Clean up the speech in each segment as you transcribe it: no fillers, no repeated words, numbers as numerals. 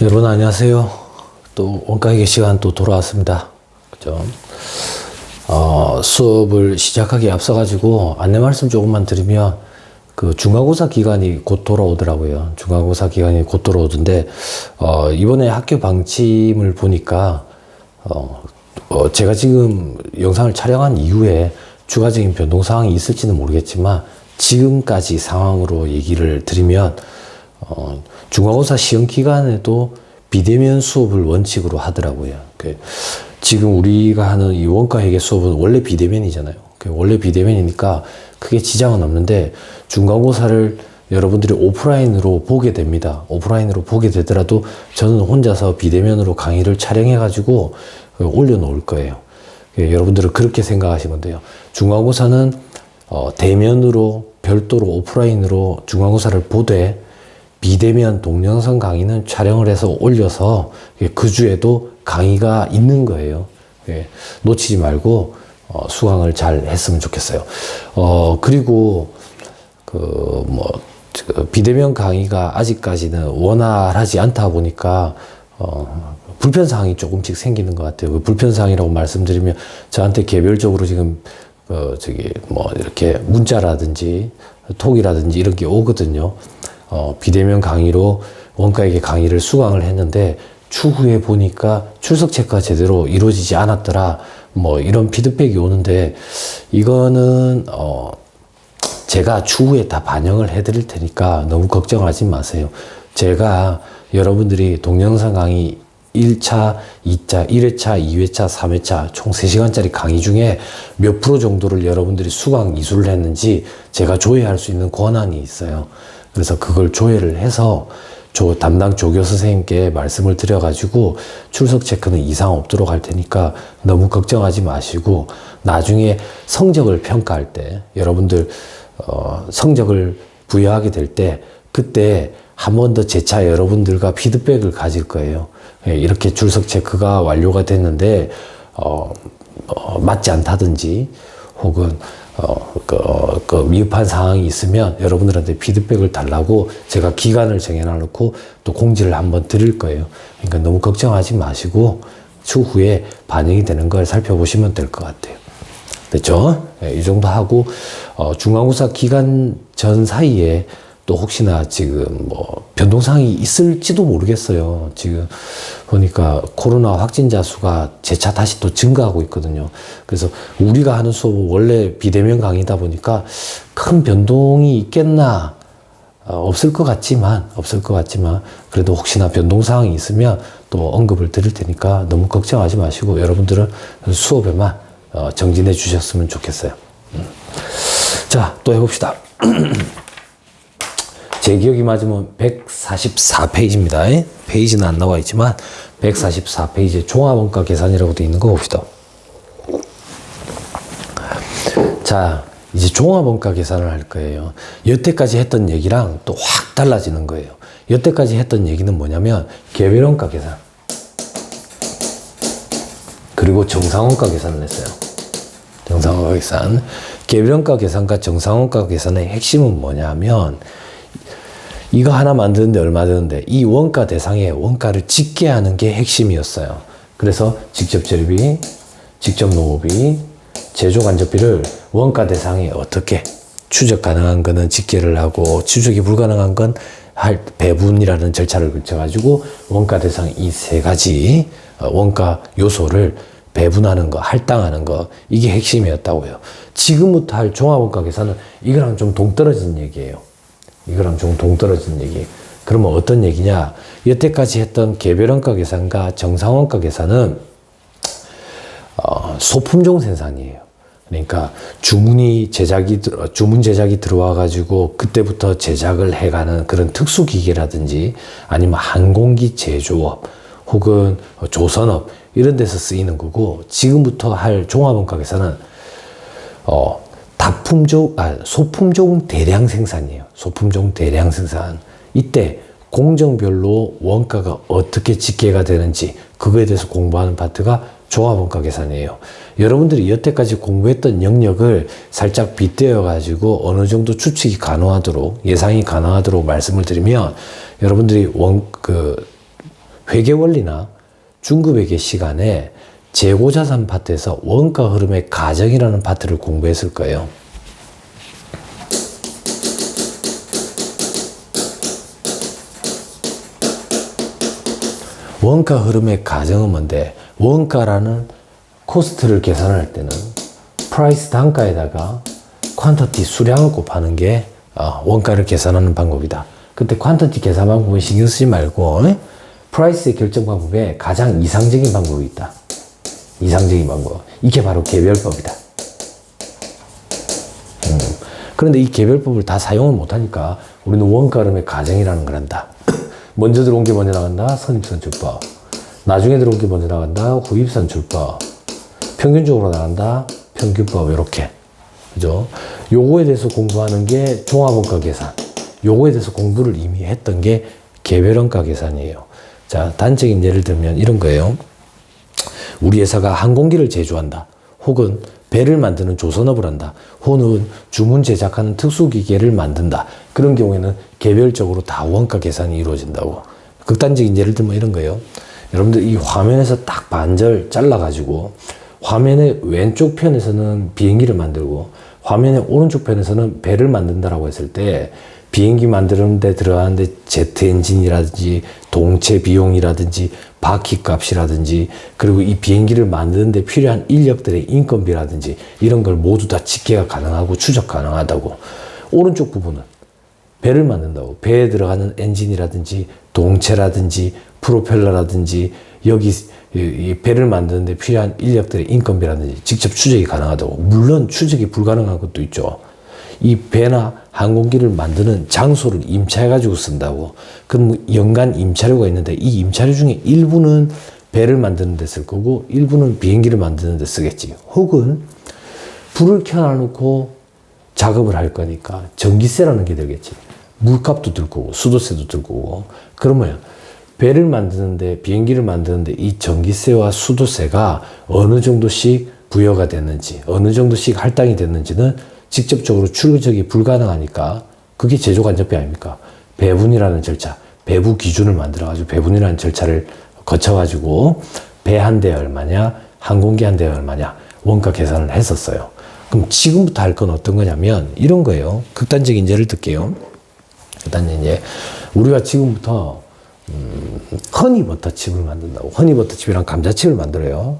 여러분 안녕하세요. 또 원가회계 시간 또 돌아왔습니다. 그죠? 수업을 시작하기 앞서가지고 안내 말씀 조금만 드리면 그 중간고사 기간이 곧 돌아오더라고요. 중간고사 기간이 곧 돌아오던데 이번에 학교 방침을 보니까 제가 지금 영상을 촬영한 이후에 추가적인 변동사항이 있을지는 모르겠지만 지금까지 상황으로 얘기를 드리면 중간고사 시험 기간에도 비대면 수업을 원칙으로 하더라고요. 지금 우리가 하는 이 원가회계 수업은 원래 비대면이잖아요. 원래 비대면이니까 크게 지장은 없는데 중간고사를 여러분들이 오프라인으로 보게 됩니다. 오프라인으로 보게 되더라도 저는 혼자서 비대면으로 강의를 촬영해가지고 올려놓을 거예요. 여러분들은 그렇게 생각하시면 돼요. 중간고사는 대면으로 별도로 오프라인으로 중간고사를 보되 비대면 동영상 강의는 촬영을 해서 올려서 그 주에도 강의가 있는 거예요. 놓치지 말고 수강을 잘 했으면 좋겠어요. 그리고 비대면 강의가 아직까지는 원활하지 않다 보니까 불편사항이 조금씩 생기는 것 같아요. 불편사항이라고 말씀드리면 저한테 개별적으로 지금 이렇게 문자라든지 톡이라든지 이런 게 오거든요. 비대면 강의로 원가회계 강의를 수강을 했는데 추후에 보니까 출석 체크가 제대로 이루어지지 않았더라. 이런 피드백이 오는데 이거는 제가 추후에 다 반영을 해드릴 테니까 너무 걱정하지 마세요. 제가 여러분들이 동영상 강의 1차, 2차, 1회차, 2회차, 3회차 총 3시간짜리 강의 중에 몇 프로 정도를 여러분들이 수강 이수를 했는지 제가 조회할 수 있는 권한이 있어요. 그래서 그걸 조회를 해서 담당 조교 선생님께 말씀을 드려가지고 출석 체크는 이상 없도록 할 테니까 너무 걱정하지 마시고 나중에 성적을 평가할 때 여러분들 성적을 부여하게 될 때 그때 한 번 더 재차 여러분들과 피드백을 가질 거예요. 이렇게 출석 체크가 완료가 됐는데 맞지 않다든지 혹은 미흡한 상황이 있으면 여러분들한테 피드백을 달라고 제가 기간을 정해놔놓고 또 공지를 한번 드릴 거예요. 그러니까 너무 걱정하지 마시고 추후에 반영이 되는 걸 살펴보시면 될 것 같아요. 됐죠? 이 정도 하고 중간고사 기간 전 사이에 또 혹시나 지금 변동사항이 있을지도 모르겠어요. 지금 보니까 코로나 확진자 수가 재차 다시 또 증가하고 있거든요. 그래서 우리가 하는 수업은 원래 비대면 강의다 보니까 큰 변동이 있겠나? 없을 것 같지만 그래도 혹시나 변동사항이 있으면 또 언급을 드릴 테니까 너무 걱정하지 마시고 여러분들은 수업에만 정진해 주셨으면 좋겠어요. 자, 또 해봅시다. 제 기억이 맞으면 144페이지입니다. 페이지는 안 나와 있지만 144페이지에 종합원가 계산이라고 되어 있는 거 봅시다. 자, 이제 종합원가 계산을 할 거예요. 여태까지 했던 얘기랑 또 확 달라지는 거예요. 여태까지 했던 얘기는 뭐냐면 개별원가 계산 그리고 정상원가 계산을 했어요. 정상원가 계산. 개별원가 계산과 정상원가 계산의 핵심은 뭐냐면 이거 하나 만드는데 얼마 드는데 이 원가 대상에 원가를 짓게 하는 게 핵심이었어요. 그래서 직접 재료비, 직접 노무비, 제조 간접비를 원가 대상에 어떻게 추적 가능한 거는 집계를 하고 추적이 불가능한 건 배분이라는 절차를 거쳐가지고 원가 대상 이 세 가지 원가 요소를 배분하는 거, 할당하는 거 이게 핵심이었다고요. 지금부터 할 종합원가 계산은 이거랑 좀 동떨어진 얘기예요. 이거랑 좀 동떨어진 얘기. 그러면 어떤 얘기냐? 여태까지 했던 개별원가 계산과 정상원가 계산은 소품종 생산이에요. 그러니까 주문 제작이 들어와 가지고 그때부터 제작을 해가는 그런 특수 기계라든지 아니면 항공기 제조업 혹은 조선업 이런 데서 쓰이는 거고 지금부터 할 종합원가 계산은 소품종 대량 생산이에요. 소품종 대량 생산. 이때 공정별로 원가가 어떻게 집계가 되는지 그거에 대해서 공부하는 파트가 종합원가 계산이에요. 여러분들이 여태까지 공부했던 영역을 살짝 빗대어 가지고 어느 정도 추측이 가능하도록 예상이 가능하도록 말씀을 드리면 여러분들이 회계 원리나 중급회계 시간에 재고자산 파트에서 원가 흐름의 가정이라는 파트를 공부했을 거예요. 원가 흐름의 가정은 뭔데? 원가라는 코스트를 계산할 때는 프라이스 단가에다가 퀀터티 수량을 곱하는 게 원가를 계산하는 방법이다. 그때 퀀터티 계산 방법은 신경 쓰지 말고 프라이스의 결정 방법에 가장 이상적인 방법이 있다. 이상적인 방법. 이게 바로 개별법이다. 그런데 이 개별법을 다 사용을 못하니까 우리는 원가 흐름의 가정이라는 걸 한다. 먼저 들어온 게 먼저 나간다. 선입선출법. 나중에 들어온 게 먼저 나간다. 후입선출법. 평균적으로 나간다. 평균법. 이렇게. 그죠? 요거에 대해서 공부하는 게 종합원가 계산. 요거에 대해서 공부를 이미 했던 게 개별원가 계산이에요. 자, 단적인 예를 들면 이런 거예요. 우리 회사가 항공기를 제조한다. 혹은 배를 만드는 조선업을 한다. 혹은 주문 제작하는 특수기계를 만든다. 그런 경우에는 개별적으로 다 원가 계산이 이루어진다고. 극단적인 예를 들면 이런 거예요. 여러분들 이 화면에서 딱 반절 잘라가지고 화면의 왼쪽 편에서는 비행기를 만들고 화면의 오른쪽 편에서는 배를 만든다라고 했을 때 비행기 만드는데 들어가는데 제트 엔진이라든지 동체 비용이라든지 바퀴 값이라든지 그리고 이 비행기를 만드는데 필요한 인력들의 인건비라든지 이런 걸 모두 다 집계가 가능하고 추적 가능하다고. 오른쪽 부분은 배를 만든다고. 배에 들어가는 엔진이라든지 동체라든지 프로펠러라든지 여기 이 배를 만드는데 필요한 인력들의 인건비라든지 직접 추적이 가능하다고. 물론 추적이 불가능한 것도 있죠. 이 배나 항공기를 만드는 장소를 임차해가지고 쓴다고. 그럼 연간 임차료가 있는데 이 임차료 중에 일부는 배를 만드는 데 쓸 거고 일부는 비행기를 만드는 데 쓰겠지. 혹은 불을 켜놔놓고 작업을 할 거니까 전기세라는 게 들겠지. 물값도 들 거고 수도세도 들 거고. 그러면 배를 만드는데 비행기를 만드는데 이 전기세와 수도세가 어느 정도씩 부여가 됐는지 어느 정도씩 할당이 됐는지는 직접적으로 추적이 불가능하니까 그게 제조간접비 아닙니까? 배분이라는 절차, 배부 기준을 만들어가지고 배분이라는 절차를 거쳐가지고 배 한 대에 얼마냐, 항공기 한 대에 얼마냐 원가 계산을 했었어요. 그럼 지금부터 할 건 어떤 거냐면 이런 거예요. 극단적인 예를 들게요. 극단적인 예. 우리가 지금부터 허니버터칩을 만든다고. 허니버터칩이랑 감자칩을 만들어요.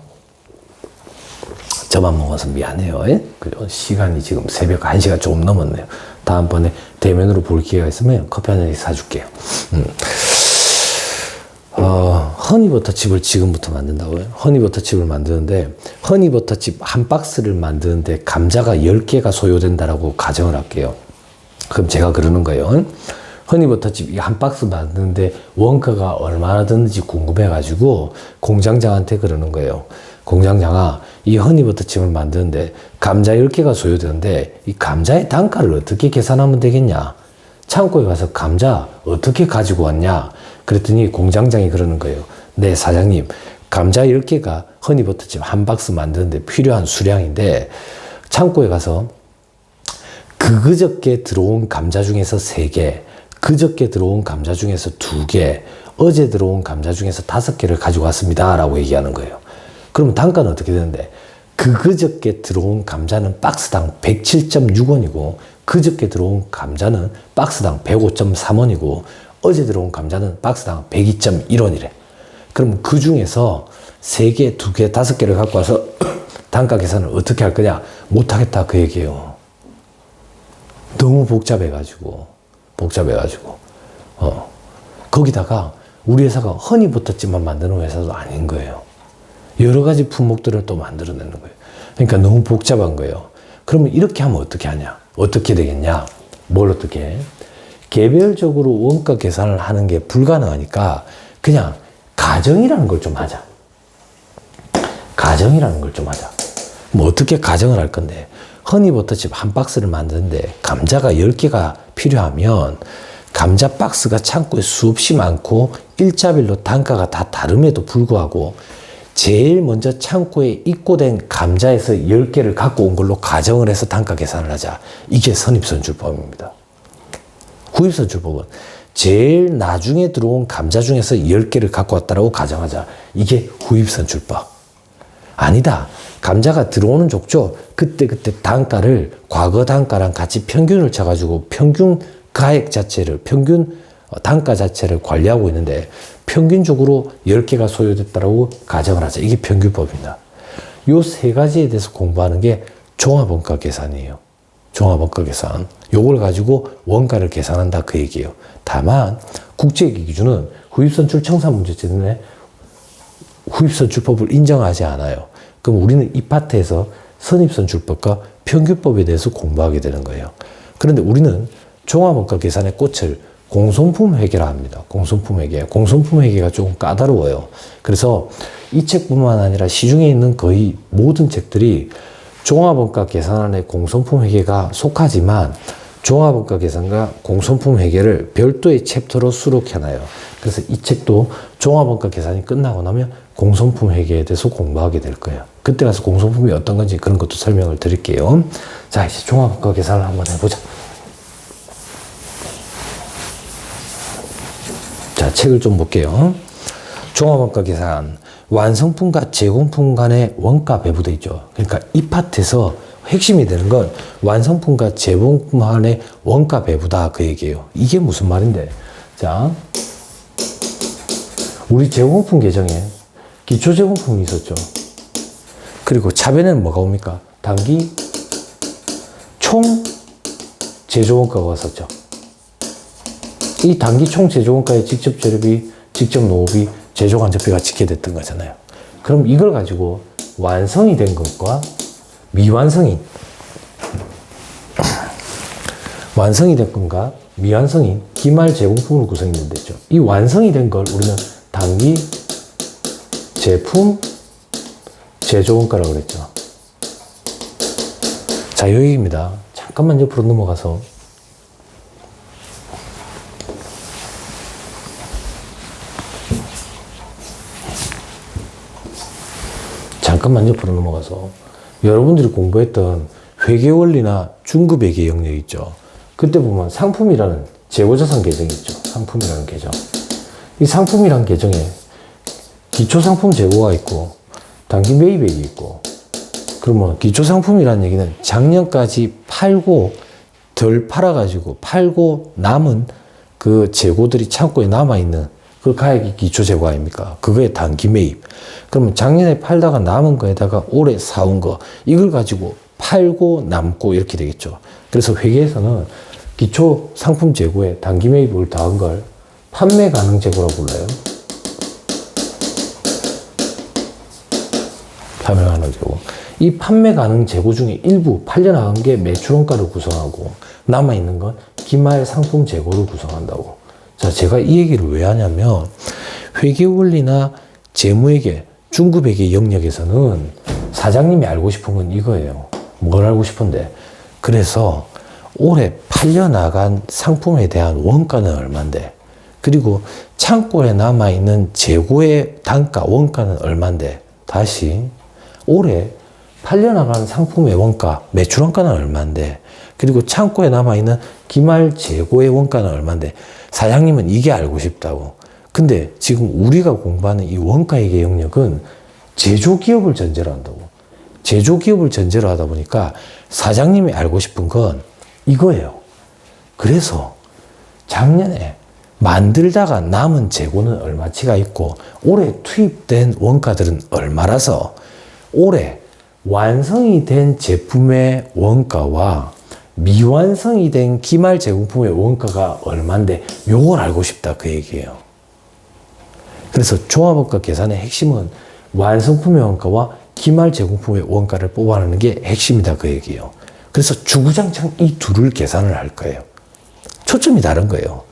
저만 먹어서 미안해요. 그죠? 시간이 지금 새벽 1시가 조금 넘었네요. 다음번에 대면으로 볼 기회가 있으면 커피 한 잔씩 사줄게요. 허니버터칩을 지금부터 만든다고요? 허니버터칩을 만드는데 허니버터칩 한 박스를 만드는데 감자가 10개가 소요된다라고 가정을 할게요. 그럼 제가 그러는 거예요. 허니버터칩 한 박스 만드는데 원가가 얼마나 드는지 궁금해가지고 공장장한테 그러는 거예요. 공장장아, 이 허니버터칩을 만드는데 감자 10개가 소요되는데 이 감자의 단가를 어떻게 계산하면 되겠냐? 창고에 가서 감자 어떻게 가지고 왔냐? 그랬더니 공장장이 그러는 거예요. 네, 사장님. 감자 10개가 허니버터칩 한 박스 만드는데 필요한 수량인데 창고에 가서 그저께 들어온 감자 중에서 3개, 그저께 들어온 감자 중에서 2개, 어제 들어온 감자 중에서 5개를 가지고 왔습니다. 라고 얘기하는 거예요. 그러면 단가는 어떻게 되는데 그저께 들어온 감자는 박스당 107.6원이고 그저께 들어온 감자는 박스당 105.3원이고 어제 들어온 감자는 박스당 102.1원이래. 그럼 그 중에서 3개, 2개, 5개를 갖고 와서 단가 계산을 어떻게 할 거냐? 못하겠다 그 얘기예요. 너무 복잡해가지고 거기다가 우리 회사가 허니버터칩만 만드는 회사도 아닌 거예요. 여러 가지 품목들을 또 만들어내는 거예요. 그러니까 너무 복잡한 거예요. 그러면 이렇게 하면 어떻게 하냐? 어떻게 되겠냐? 뭘 어떻게 해? 개별적으로 원가 계산을 하는 게 불가능하니까 그냥 가정이라는 걸 좀 하자. 가정이라는 걸 좀 하자. 뭐 어떻게 가정을 할 건데 허니버터칩 한 박스를 만드는데 감자가 10개가 필요하면 감자 박스가 창고에 수없이 많고 일자별로 단가가 다 다름에도 불구하고 제일 먼저 창고에 입고된 감자에서 10개를 갖고 온 걸로 가정을 해서 단가 계산을 하자. 이게 선입선출법입니다. 후입선출법은 제일 나중에 들어온 감자 중에서 10개를 갖고 왔다라고 가정하자. 이게 후입선출법. 아니다. 감자가 들어오는 족족 그때그때 단가를 과거 단가랑 같이 평균을 쳐가지고 평균 가액 자체를 평균 단가 자체를 관리하고 있는데 평균적으로 10개가 소요됐다라고 가정을 하자. 이게 평균법입니다. 요 세 가지에 대해서 공부하는 게 종합원가 계산이에요. 종합원가 계산. 요걸 가지고 원가를 계산한다 그 얘기예요. 다만 국제회계 기준은 후입선출 청산 문제 때문에 후입선출법을 인정하지 않아요. 그럼 우리는 이 파트에서 선입선출법과 평균법에 대해서 공부하게 되는 거예요. 그런데 우리는 종합원가 계산의 꽃을 공손품 회계라 합니다. 공손품 회계. 공손품 회계가 조금 까다로워요. 그래서 이 책뿐만 아니라 시중에 있는 거의 모든 책들이 종합원가 계산안에 공손품 회계가 속하지만 종합원가 계산과 공손품 회계를 별도의 챕터로 수록해놔요. 그래서 이 책도 종합원가 계산이 끝나고 나면 공손품 회계에 대해서 공부하게 될 거예요. 그때 가서 공손품이 어떤 건지 그런 것도 설명을 드릴게요. 자, 이제 종합원가 계산을 한번 해보자. 자, 책을 좀 볼게요. 종합원가 계산. 완성품과 제공품 간의 원가 배분돼 있죠. 그러니까 이 파트에서 핵심이 되는 건 완성품과 제공품 간의 원가 배분다 그 얘기예요. 이게 무슨 말인데? 자, 우리 제공품 계정에 기초 제공품이 있었죠. 그리고 차변에는 뭐가 옵니까? 단기 총 제조원가가 왔었죠. 이 단기 총 제조원가의 직접 재료비, 직접 노후비, 제조간접비가 지켜졌던 거잖아요. 그럼 이걸 가지고 완성이 된 것과 미완성인, 완성이 된 것과 미완성인 기말 제공품으로 구성이 된댔죠. 이 완성이 된 걸 우리는 단기 제품 제조원가라고 그랬죠. 자, 여기입니다. 잠깐만 옆으로 넘어가서 여러분들이 공부했던 회계원리나 중급회계 영역 있죠. 그때 보면 상품이라는 재고자산 계정이 있죠. 상품이라는 계정. 이 상품이라는 계정에 기초상품 재고가 있고 단기 매입액이 있고, 그러면 기초상품이라는 얘기는 작년까지 팔고 덜 팔아가지고 팔고 남은 그 재고들이 창고에 남아있는 그 가액이 기초재고 아닙니까? 그거에 단기 매입. 그러면 작년에 팔다가 남은 거에다가 올해 사온 거, 이걸 가지고 팔고 남고 이렇게 되겠죠. 그래서 회계에서는 기초 상품 재고에 단기 매입을 더한 걸 판매 가능 재고라고 불러요. 판매 가능 재고. 이 판매 가능 재고 중에 일부 팔려나간 게 매출원가를 구성하고 남아있는 건 기말 상품 재고를 구성한다고. 자, 제가 이 얘기를 왜 하냐면 회계원리나 재무회계, 중급회계 영역에서는 사장님이 알고 싶은 건 이거예요. 뭘 알고 싶은데? 그래서 올해 팔려나간 상품에 대한 원가는 얼만데, 그리고 창고에 남아있는 재고의 단가, 원가는 얼만데, 다시 올해 팔려나간 상품의 원가, 매출원가는 얼만데, 그리고 창고에 남아있는 기말 재고의 원가는 얼만데, 사장님은 이게 알고 싶다고. 근데 지금 우리가 공부하는 이 원가회계 영역은 제조기업을 전제로 한다고. 제조기업을 전제로 하다 보니까 사장님이 알고 싶은 건 이거예요. 그래서 작년에 만들다가 남은 재고는 얼마치가 있고 올해 투입된 원가들은 얼마라서 올해 완성이 된 제품의 원가와 미완성이 된 기말 제공품의 원가가 얼만데 요걸 알고 싶다 그 얘기예요. 그래서 종합원가 계산의 핵심은 완성품의 원가와 기말 제공품의 원가를 뽑아내는 게 핵심이다 그 얘기예요. 그래서 주구장창 이 둘을 계산을 할 거예요. 초점이 다른 거예요.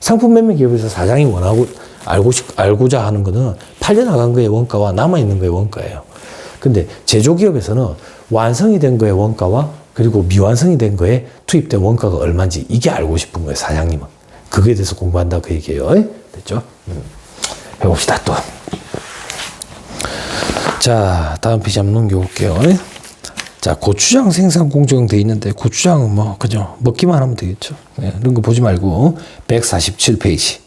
상품 매매 기업에서 사장이 원하고 알고자 하는 거는 팔려나간 거의 원가와 남아있는 거의 원가예요. 근데 제조기업에서는 완성이 된 거의 원가와 그리고 미완성이 된 거에 투입된 원가가 얼마인지 이게 알고 싶은 거예요, 사장님은. 그거에 대해서 공부한다 그 얘기예요. 됐죠? 해봅시다 또. 자, 다음 페이지 한번 넘겨볼게요. 자, 고추장 생산 공정 돼 있는데 고추장은 뭐 그죠? 먹기만 하면 되겠죠. 네, 이런 거 보지 말고 147페이지.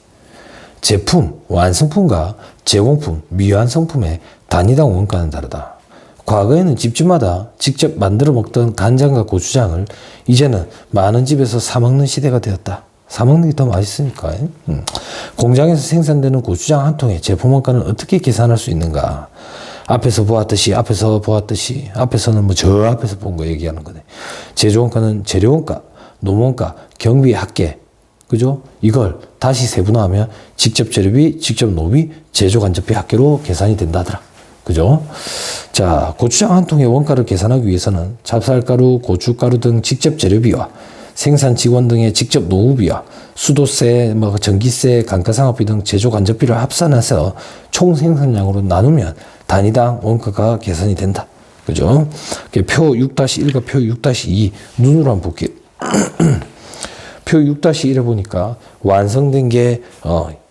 제품, 완성품과 제공품, 미완성품의 단위당 원가는 다르다. 과거에는 집집마다 직접 만들어 먹던 간장과 고추장을 이제는 많은 집에서 사 먹는 시대가 되었다. 사 먹는 게 더 맛있으니까. 공장에서 생산되는 고추장 한 통의 제품 원가는 어떻게 계산할 수 있는가? 앞에서 보았듯이 앞에서는 뭐 저 앞에서 본 거 얘기하는 거네. 제조 원가는 재료 원가, 노무 원가, 경비 합계, 그죠? 이걸 다시 세분화하면 직접 재료비, 직접 노비, 제조 간접비 합계로 계산이 된다더라. 그죠? 자, 고추장 한 통의 원가를 계산하기 위해서는 찹쌀가루, 고춧가루 등 직접 재료비와 생산 직원 등의 직접 노후비와 수도세, 전기세, 감가상각비 등 제조 간접비를 합산해서 총 생산량으로 나누면 단위당 원가가 계산이 된다. 그죠? 표 6-1과 표 6-2 눈으로 한번 볼게요. 표 6-1에 보니까 완성된 게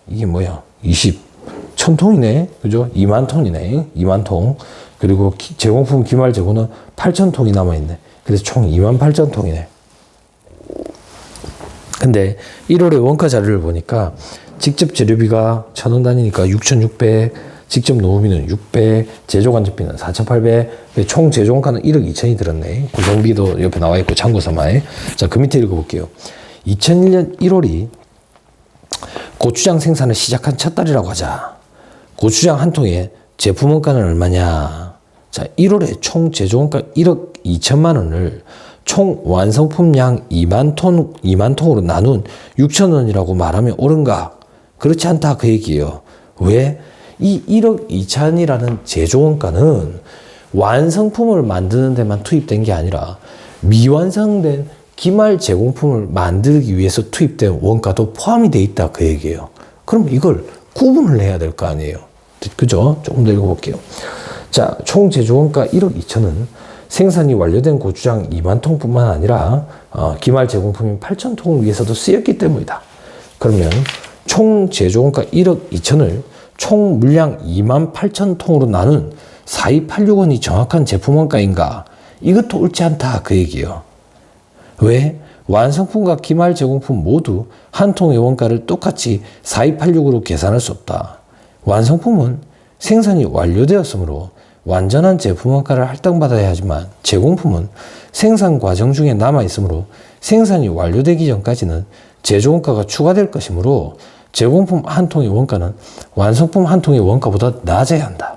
이게 뭐야? 10,000통이네. 그죠? 2만 톤이네. 2만 통. 그리고 제공품 기말 재고는 8,000통이 남아있네. 그래서 총 28,000통이네. 근데 1월에 원가 자료를 보니까 직접 재료비가 1,000원 단위니까 6,600, 직접 노무비는 600, 제조 간접비는 4,800, 총 제조 원가는 1억 2천이 들었네. 구성비도 옆에 나와 있고 참고 삼아에. 자, 그 밑에 읽어볼게요. 2001년 1월이 고추장 생산을 시작한 첫 달이라고 하자. 고추장 한 통에 제품 원가는 얼마냐? 자, 1월에 총 제조 원가 1억 2천만 원을 총 완성품량 2만 통으로 나눈 6천 원이라고 말하면 옳은가? 그렇지 않다 그 얘기예요. 왜? 이 1억 2천이라는 제조 원가는 완성품을 만드는 데만 투입된 게 아니라 미완성된 기말 제공품을 만들기 위해서 투입된 원가도 포함이 돼 있다 그 얘기예요. 그럼 이걸 구분을 해야 될 거 아니에요. 그죠? 조금 더 읽어볼게요. 자, 총 제조 원가 1억 2천은 생산이 완료된 고추장 2만 통뿐만 아니라 기말 제공품인 8천 통을 위해서도 쓰였기 때문이다. 그러면 총 제조 원가 1억 2천을 총 물량 2만 8천 통으로 나눈 4286원이 정확한 제품 원가인가? 이것도 옳지 않다 그 얘기예요. 왜? 완성품과 기말 제공품 모두 한 통의 원가를 똑같이 4286으로 계산할 수 없다. 완성품은 생산이 완료되었으므로 완전한 제품 원가를 할당받아야 하지만 제공품은 생산 과정 중에 남아있으므로 생산이 완료되기 전까지는 제조 원가가 추가될 것이므로 제공품 한 통의 원가는 완성품 한 통의 원가보다 낮아야 한다.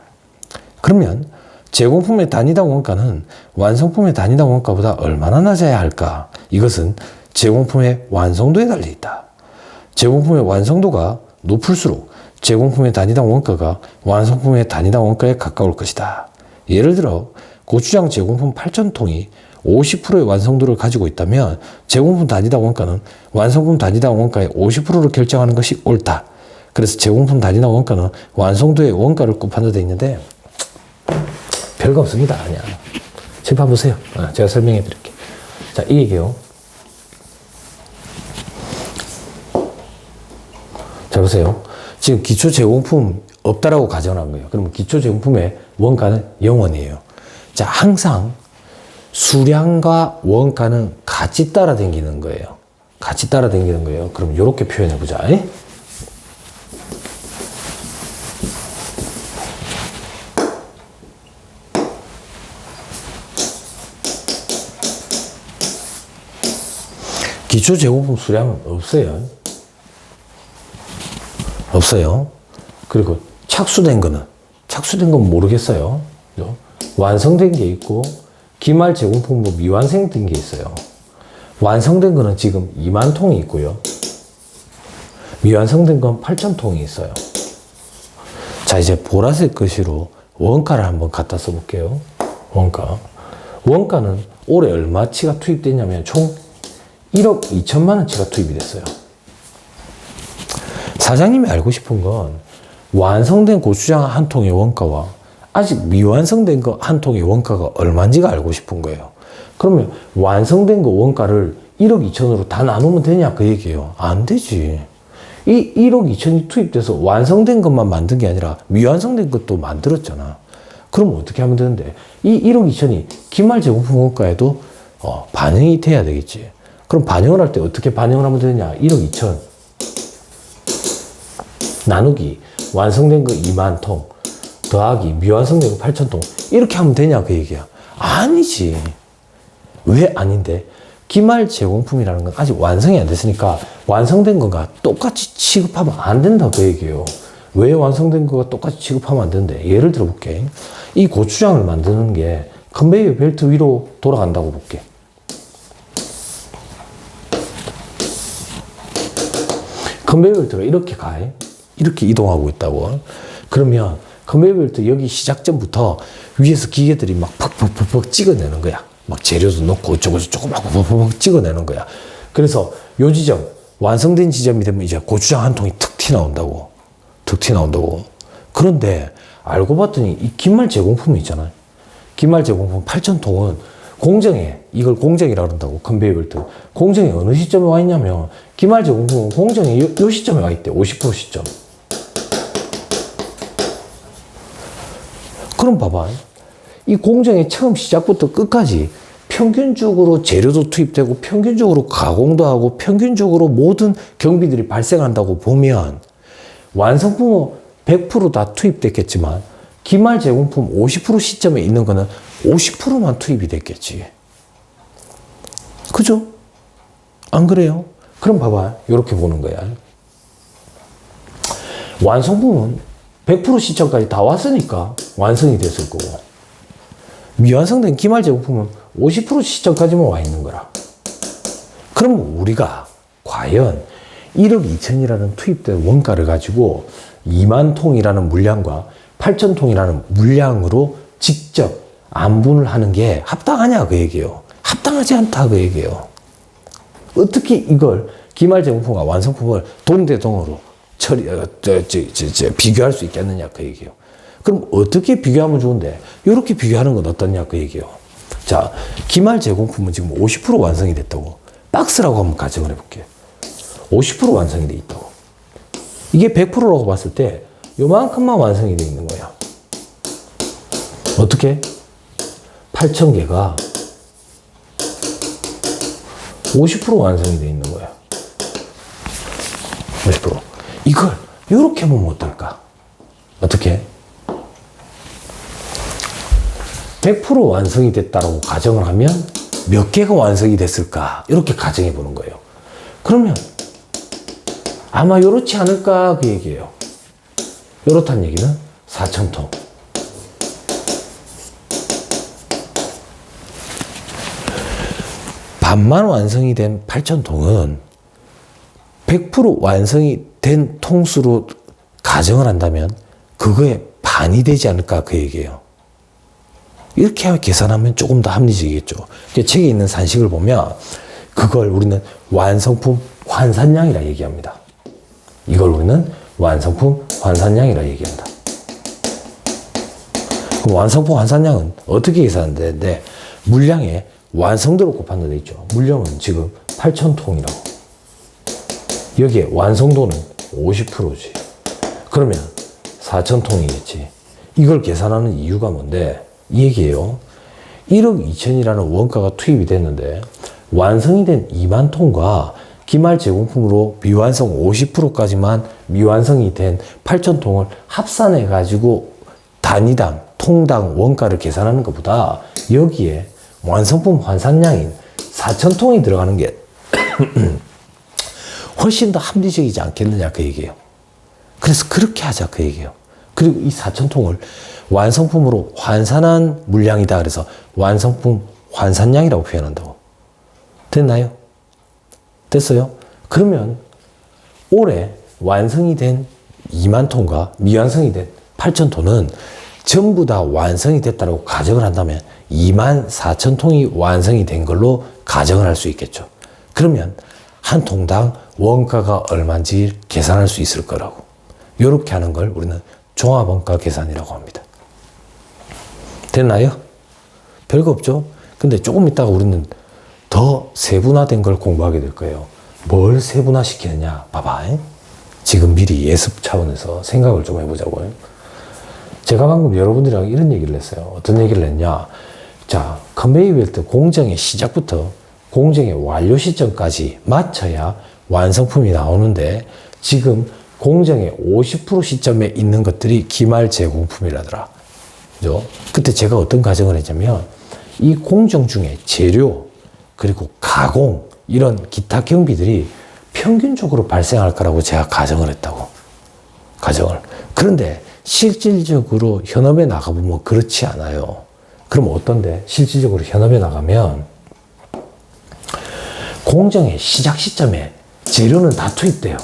그러면 제공품의 단위당 원가는 완성품의 단위당 원가보다 얼마나 낮아야 할까? 이것은 제공품의 완성도에 달려있다. 제공품의 완성도가 높을수록 제공품의 단위당 원가가 완성품의 단위당 원가에 가까울 것이다. 예를 들어 고추장 제공품 8,000통이 50%의 완성도를 가지고 있다면 제공품 단위당 원가는 완성품 단위당 원가의 50%를 결정하는 것이 옳다. 그래서 제공품 단위당 원가는 완성도의 원가를 곱한다 돼 있는데 별거 없습니다. 그냥 칠판 보세요. 제가 설명해 드릴게요. 자, 이 얘기요. 자, 보세요. 지금 기초 제공품 없다라고 가정한 거예요. 그러면 기초 제공품의 원가는 0원이에요. 자, 항상 수량과 원가는 같이 따라다니는 거예요. 같이 따라다니는 거예요. 그럼 이렇게 표현해 보자. 기초 제공품 수량은 없어요. 없어요. 그리고 착수된 건 모르겠어요. 그죠? 완성된 게 있고 기말 제공품 뭐 미완성된 게 있어요. 완성된 거는 지금 2만 통이 있고요. 미완성된 건 8천 통이 있어요. 자, 이제 보라색 글씨로 원가를 한번 갖다 써볼게요. 원가는 올해 얼마치가 투입됐냐면 총 1억 2천만 원치가 투입이 됐어요. 사장님이 알고 싶은 건 완성된 고추장 한 통의 원가와 아직 미완성된 거 한 통의 원가가 얼마인지가 알고 싶은 거예요. 그러면 완성된 거 원가를 1억 2천으로 다 나누면 되냐 그 얘기예요. 안 되지. 이 1억 2천이 투입돼서 완성된 것만 만든 게 아니라 미완성된 것도 만들었잖아. 그럼 어떻게 하면 되는데? 이 1억 2천이 기말 제공품 원가에도 반영이 돼야 되겠지. 그럼 반영을 할 때 어떻게 반영을 하면 되느냐? 1억 2천 나누기 완성된 거 2만 통 더하기 미완성된 거 8천 통 이렇게 하면 되냐 그 얘기야. 아니지. 왜 아닌데? 기말 제공품이라는 건 아직 완성이 안 됐으니까 완성된 거가 똑같이 취급하면 안 된다 그 얘기예요. 왜 완성된 거가 똑같이 취급하면 안 되는데? 예를 들어 볼게. 이 고추장을 만드는 게 컨베이어 벨트 위로 돌아간다고 볼게. 컨베이어 벨트가 이렇게 가. 이렇게 이동하고 있다고. 그러면 컨베이어 벨트 여기 시작점부터 위에서 기계들이 막 퍽퍽퍽퍽 찍어내는 거야. 막 재료도 넣고 어쩌고저쩌고 막 퍽퍽퍽 찍어내는 거야. 그래서 요 지점, 완성된 지점이 되면 이제 고추장 한 통이 툭 튀어나온다고. 툭 튀어나온다고. 그런데 알고 봤더니 이 기말 제공품이 있잖아요. 기말 제공품 8,000통은 공정에, 이걸 공정이라고 한다고, 컨베이어 벨트. 공정에 어느 시점에 와 있냐면, 기말 제공품은 공정에 요 시점에 와 있대. 50% 시점. 그럼 봐봐. 이 공정의 처음 시작부터 끝까지 평균적으로 재료도 투입되고 평균적으로 가공도 하고 평균적으로 모든 경비들이 발생한다고 보면 완성품은 100% 다 투입됐겠지만 기말 제공품 50% 시점에 있는 거는 50%만 투입이 됐겠지. 그죠? 안 그래요? 그럼 봐봐. 이렇게 보는 거야. 완성품은 100% 시점까지 다 왔으니까 완성이 됐을 거고 미완성된 기말 제공품은 50% 시점까지만 와 있는 거라. 그럼 우리가 과연 1억 2천이라는 투입된 원가를 가지고 2만 통이라는 물량과 8천 통이라는 물량으로 직접 안분을 하는 게 합당하냐 그 얘기예요. 합당하지 않다 그 얘기예요. 어떻게 이걸 기말 제공품과 완성품을 동대동으로 비교할 수 있겠느냐 그 얘기예요. 그럼 어떻게 비교하면 좋은데? 이렇게 비교하는 건 어떠냐 그 얘기예요. 자, 기말 제공품은 지금 50% 완성이 됐다고. 박스라고 한번 가정을 해볼게요. 50% 완성이 돼 있다고. 이게 100%라고 봤을 때 요만큼만 완성이 돼 있는 거야. 어떻게? 8,000개가 50% 완성이 돼 있는 거야. 50%. 이걸 이렇게 보면 어떨까? 어떻게? 100% 완성이 됐다고 가정을 하면 몇 개가 완성이 됐을까? 이렇게 가정해 보는 거예요. 그러면 아마 이렇지 않을까? 그 얘기예요. 이렇다는 얘기는 4,000통. 반만 완성이 된 8,000통은 100% 완성이 된 통수로 가정을 한다면 그거에 반이 되지 않을까? 그 얘기예요. 이렇게 계산하면 조금 더 합리적이겠죠. 책에 있는 산식을 보면 그걸 우리는 완성품 환산량이라 얘기합니다. 이걸 우리는 완성품 환산량이라 얘기한다. 그럼 완성품 환산량은 어떻게 계산되는데 물량에 완성도를 곱한다 돼 있죠. 물량은 지금 8,000통이라고. 여기에 완성도는 50%지. 그러면 4,000통이겠지. 이걸 계산하는 이유가 뭔데? 이 얘기예요. 1억 2천이라는 원가가 투입이 됐는데 완성이 된 2만 통과 기말 제공품으로 미완성 50%까지만 미완성이 된 8천 통을 합산해 가지고 단위당 통당 원가를 계산하는 것보다 여기에 완성품 환산량인 4천 통이 들어가는 게 훨씬 더 합리적이지 않겠느냐 그 얘기예요. 그래서 그렇게 하자 그 얘기예요. 그리고 이 4천 통을 완성품으로 환산한 물량이다. 그래서 완성품 환산량이라고 표현한다고. 됐나요? 됐어요? 그러면 올해 완성이 된 2만 톤과 미완성이 된 8천 톤은 전부 다 완성이 됐다고 가정을 한다면 2만 4천 통이 완성이 된 걸로 가정을 할 수 있겠죠. 그러면 한 통당 원가가 얼마인지 계산할 수 있을 거라고. 이렇게 하는 걸 우리는 종합원가 계산이라고 합니다. 됐나요? 별거 없죠? 근데 조금 있다가 우리는 더 세분화된 걸 공부하게 될 거예요. 뭘 세분화시키느냐? 봐봐. 지금 미리 예습 차원에서 생각을 좀 해보자고요. 제가 방금 여러분들이랑 이런 얘기를 했어요. 어떤 얘기를 했냐. 자, 컨베이어 벨트 공정의 시작부터 공정의 완료 시점까지 맞춰야 완성품이 나오는데 지금 공정의 50% 시점에 있는 것들이 기말 제공품이라더라. 그죠? 그때 제가 어떤 가정을 했냐면 이 공정 중에 재료 그리고 가공 이런 기타 경비들이 평균적으로 발생할 거라고 제가 가정을 했다고. 그런데 실질적으로 현업에 나가보면 그렇지 않아요. 그럼 어떤데? 실질적으로 현업에 나가면 공정의 시작 시점에 재료는 다 투입돼요.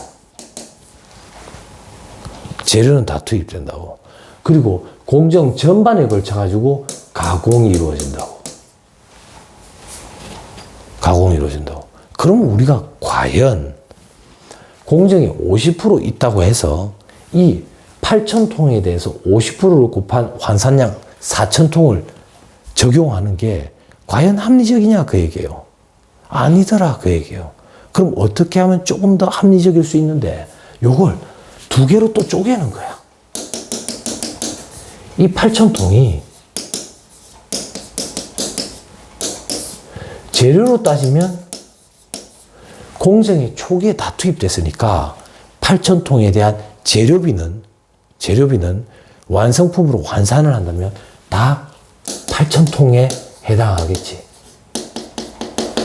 재료는 다 투입된다고. 그리고 공정 전반에 걸쳐가지고 가공이 이루어진다고. 그러면 우리가 과연 공정이 50% 있다고 해서 이 8,000통에 대해서 50%를 곱한 환산량 4,000통을 적용하는 게 과연 합리적이냐 그 얘기예요. 아니더라 그 얘기예요. 그럼 어떻게 하면 조금 더 합리적일 수 있는데 요걸 두 개로 또 쪼개는 거야. 이 8,000통이 재료로 따지면 공정이 초기에 다 투입됐으니까 8,000통에 대한 재료비는 완성품으로 환산을 한다면 다 8,000통에 해당하겠지.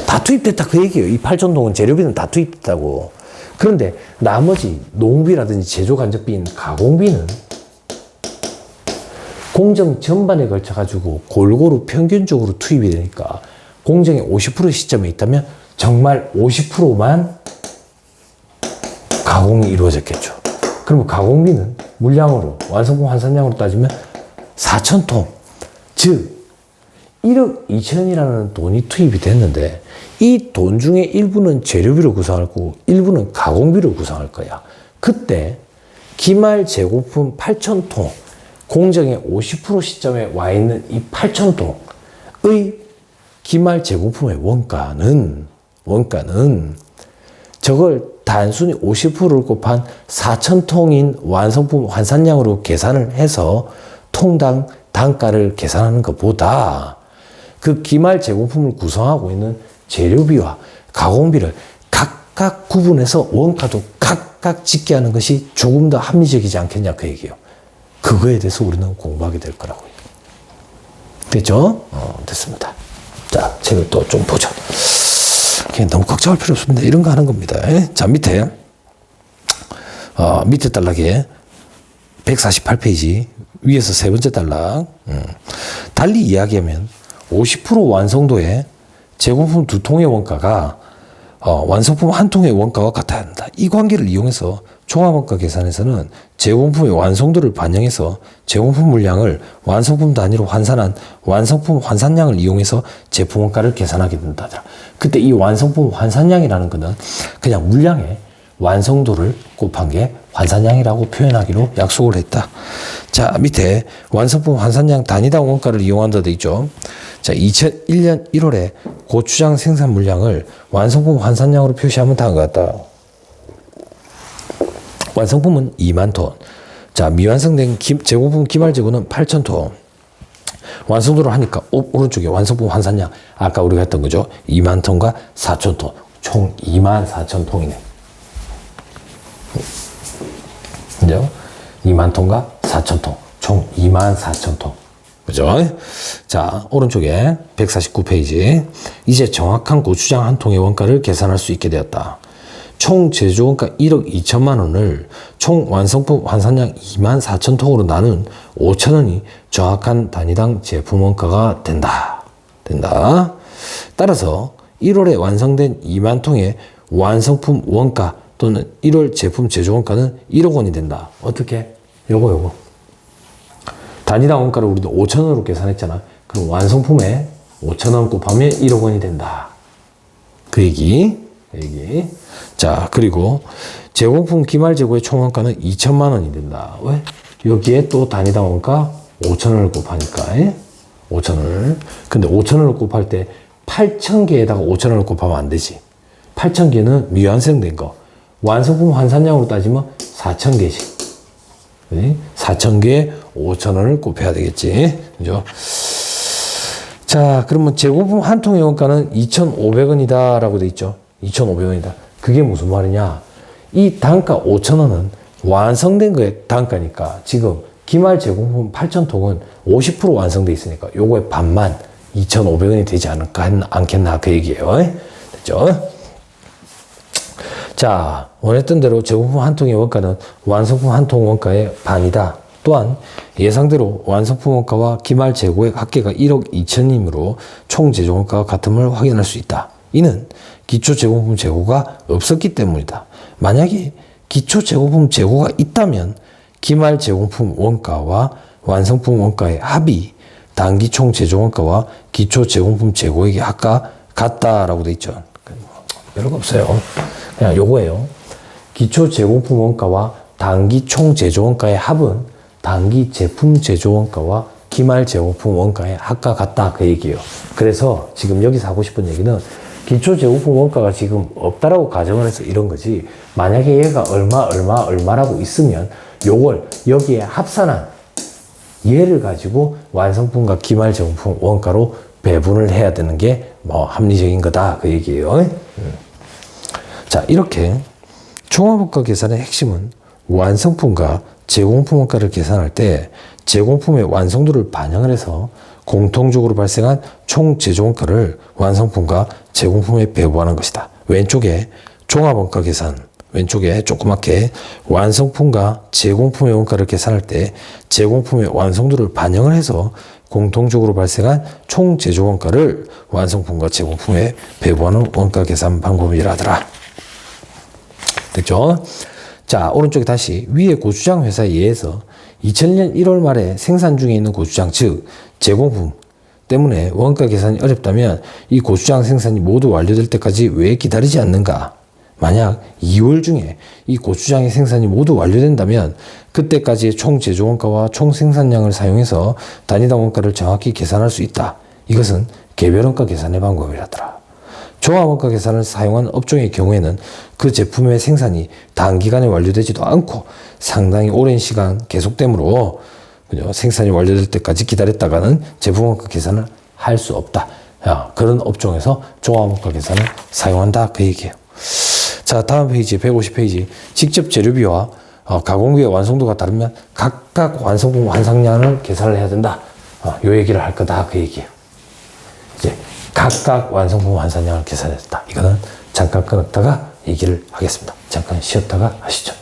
다 투입됐다 그 얘기예요. 이 8,000통은 재료비는 다 투입됐다고. 그런데 나머지 농비라든지 제조 간접비인 가공비는 공정 전반에 걸쳐가지고 골고루 평균적으로 투입이 되니까 공정의 50% 시점에 있다면 정말 50%만 가공이 이루어졌겠죠. 그러면 가공비는 물량으로 완성품 환산량으로 따지면 4,000통, 즉 1억 2천이라는 돈이 투입이 됐는데 이 돈 중에 일부는 재료비로 구성할 거고 일부는 가공비로 구성할 거야. 그때 기말 재고품 8,000통, 공정의 50% 시점에 와 있는 이 8,000통의 기말 재고품의 원가는 저걸 단순히 50%를 곱한 4,000통인 완성품 환산량으로 계산을 해서 통당 단가를 계산하는 것보다 그 기말 제공품을 구성하고 있는 재료비와 가공비를 각각 구분해서 원가도 각각 짓게 하는 것이 조금 더 합리적이지 않겠냐 그 얘기예요. 그거에 대해서 우리는 공부하게 될 거라고요. 됐죠? 됐습니다. 자, 책을 또 좀 보죠. 그냥 너무 걱정할 필요 없습니다. 이런 거 하는 겁니다. 자, 밑에 단락에 148페이지 위에서 세 번째 단락. 달리 이야기하면 50% 완성도에 제공품 두 통의 원가가 완성품 한 통의 원가와 같아야 한다. 이 관계를 이용해서 종합원가 계산에서는 제공품의 완성도를 반영해서 제공품 물량을 완성품 단위로 환산한 완성품 환산량을 이용해서 제품 원가를 계산하게 된다. 그때 이 완성품 환산량이라는 것은 그냥 물량의 완성도를 곱한 게 환산량이라고 표현하기로 약속을 했다. 자, 밑에 완성품 환산량 단위당 원가를 이용한다 돼 있죠. 자, 2001년 1월에 고추장 생산 물량을 완성품 환산량으로 표시하면 다음과 같다. 완성품은 2만 톤. 자, 미완성된 제공품 기말 재고는 8,000톤. 완성도를 하니까 오른쪽에 완성품 환산량 아까 우리가 했던 거죠. 2만 톤과 4,000톤. 총 2만 4천 통이네. 그죠? 2만 톤과 4,000톤. 총 2만 4,000톤. 그죠? 자, 오른쪽에 149페이지. 이제 정확한 고추장 한 통의 원가를 계산할 수 있게 되었다. 총 제조원가 1억 2천만 원을 총 완성품 환산량 2만 4천 통으로 나눈 5천 원이 정확한 단위당 제품 원가가 된다. 따라서 1월에 완성된 2만 통의 완성품 원가 또는 1월 제품 제조 원가는 1억 원이 된다. 어떻게? 요거. 단위당 원가를 우리도 5천 원으로 계산했잖아. 그럼 완성품에 5천 원 곱하면 1억 원이 된다. 그 얘기. 자, 그리고 제공품 기말 재고의 총 원가는 2천만 원이 된다. 왜? 여기에 또 단위당 원가 5천 원을 곱하니까 5천 원을. 근데 5천 원을 곱할 때 8천 개에다가 5천 원을 곱하면 안 되지. 8천 개는 미완성된 거. 완성품 환산량으로 따지면 4천 개씩. 4,000개에 5,000원을 곱해야 되겠지. 그죠? 자, 그러면 제공품 한 통의 원가는 2,500원이다 라고 돼 있죠. 2,500원이다. 그게 무슨 말이냐? 이 단가 5,000원은 완성된 거의 단가니까 지금 기말 제공품 8,000통은 50% 완성돼 있으니까 요거의 반만 2,500원이 되지 않겠나 그 얘기예요. 됐죠? 자, 원했던 대로 제공품 한 통의 원가는 완성품 한 통 원가의 반이다. 또한 예상대로 완성품 원가와 기말 재고액 합계가 1억 2천이므로 총 제조 원가가 같음을 확인할 수 있다. 이는 기초 제공품 재고가 없었기 때문이다. 만약에 기초 제공품 재고가 있다면 기말 제공품 원가와 완성품 원가의 합이 단기 총 제조 원가와 기초 제공품 재고액이 아까 같다라고 돼 있죠. 별거 없어요. 그냥 요거예요. 기초 제공품 원가와 단기 총 제조 원가의 합은 단기 제품 제조 원가와 기말 제공품 원가의 합과 같다 그 얘기예요. 그래서 지금 여기서 하고 싶은 얘기는 기초 제공품 원가가 지금 없다라고 가정을 해서 이런 거지, 만약에 얘가 얼마라고 있으면 요걸 여기에 합산한 얘를 가지고 완성품과 기말 제공품 원가로 배분을 해야 되는 게 뭐 합리적인 거다 그 얘기예요. 자, 이렇게 종합원가 계산의 핵심은 완성품과 제공품 원가를 계산할 때 제공품의 완성도를 반영을 해서 공통적으로 발생한 총 제조원가를 완성품과 제공품에 배분하는 것이다. 왼쪽에 종합원가 계산, 왼쪽에 조그맣게 완성품과 제공품의 원가를 계산할 때 제공품의 완성도를 반영을 해서 공통적으로 발생한 총 제조원가를 완성품과 제공품에 배분하는 원가 계산 방법이라더라. 됐죠? 자, 오른쪽에 다시 위에 고추장 회사에 의해서 2000년 1월 말에 생산 중에 있는 고추장, 즉 제공품 때문에 원가 계산이 어렵다면 이 고추장 생산이 모두 완료될 때까지 왜 기다리지 않는가? 만약 2월 중에 이 고추장의 생산이 모두 완료된다면 그때까지의 총 제조 원가와 총 생산량을 사용해서 단위당 원가를 정확히 계산할 수 있다. 이것은 개별 원가 계산의 방법이라더라. 종합원가 계산을 사용한 업종의 경우에는 그 제품의 생산이 단기간에 완료되지도 않고 상당히 오랜 시간 계속되므로 생산이 완료될 때까지 기다렸다가는 제품원가 계산을 할 수 없다. 그런 업종에서 종합원가 계산을 사용한다 그 얘기예요. 자, 다음 페이지 150페이지 직접 재료비와 가공비의 완성도가 다르면 각각 완성품 완상량을 계산을 해야 된다. 요 얘기를 할 거다 그 얘기예요. 이제 각각 완성품 완산량을 계산했다. 이거는 잠깐 끊었다가 얘기를 하겠습니다. 잠깐 쉬었다가 하시죠.